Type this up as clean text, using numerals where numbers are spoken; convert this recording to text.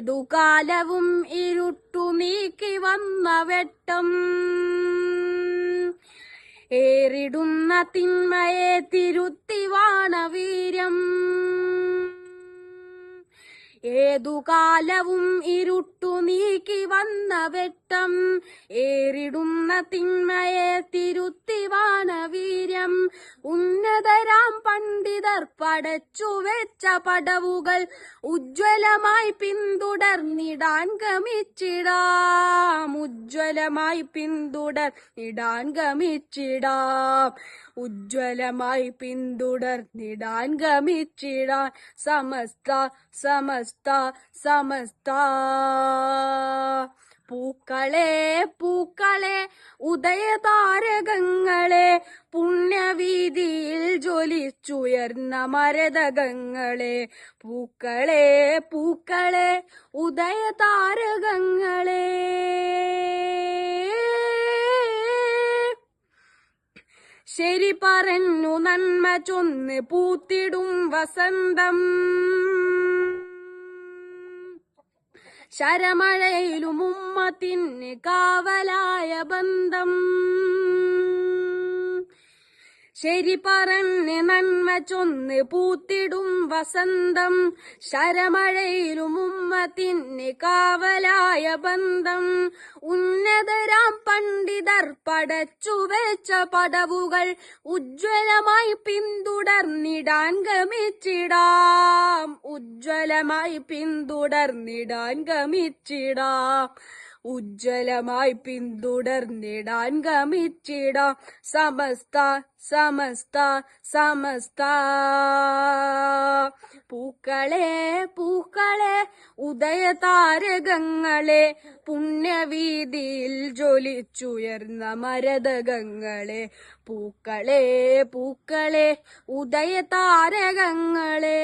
ഏതു കാലവും ഇരുട്ടു നീക്കി വന്ന വെട്ടം ഏറിടുന്ന തിന്മയെ തിരുത്തി വാണവീര്യം ഏതു കാലവും ഇരുട്ടു നീക്കി വന്ന വെട്ടം ഏറിടുന്ന തിന്മയെ തിരുത്തി വാണവീര്യം ഉന്നതരാം പണ്ഡിതർ പടച്ചു വെച്ച പടവുകൾ ഉജ്ജ്വലമായി പിന്തുടർന്നിടാൻ ഗമിച്ചിടാം ഉജ്ജ്വലമായി പിന്തുടർന്നിടാൻ ഗമിച്ചിടാം ഉജ്ജ്വലമായി പിന്തുടർന്നിടാൻ ഗമിച്ചിടാൻ സമസ്ത സമസ്ത സമസ്ത പൂക്കളെ പൂക്കളെ ഉദയതാരകങ്ങളെ പുണ്യവീതിയിൽ ജ്വലിച്ചുയർന്ന മരതകങ്ങളെ പൂക്കളെ പൂക്കളെ ഉദയതാരകങ്ങളെ ശരി പറഞ്ഞു നന്മ ചൊന്ന് പൂത്തിടും വസന്തം ശരമഴയിലും ഉമ്മത്തിന് കാവലായ ബന്ധം ശരി പറഞ്ഞ് നന്മ ചൊന്ന് പൂത്തിടും വസന്തം ശരമഴയിലും ഉമ്മത്തിന് കാവലായ ബന്ധം ഉന്നതരാം പണ്ഡിതർ പടച്ചു വെച്ച പടവുകൾ ഉജ്ജ്വലമായി പിന്തുടർന്നിടാൻ ഗമിച്ചിടാം ഉജ്ജ്വലമായി പിന്തുടർന്നിടാൻ ഗമിച്ചിടാം ഉജ്ജ്വലമായി പിന്തുടർന്നിടാൻ ഗമിച്ചിടാം സമസ്ത സമസ്ത സമസ്ത പൂക്കളെ പൂക്കളെ ഉദയതാരകങ്ങളെ പുണ്യവീതിയിൽ ജ്വലിച്ചുയർന്ന മരതകങ്ങളെ പൂക്കളെ പൂക്കളെ ഉദയതാരകങ്ങളെ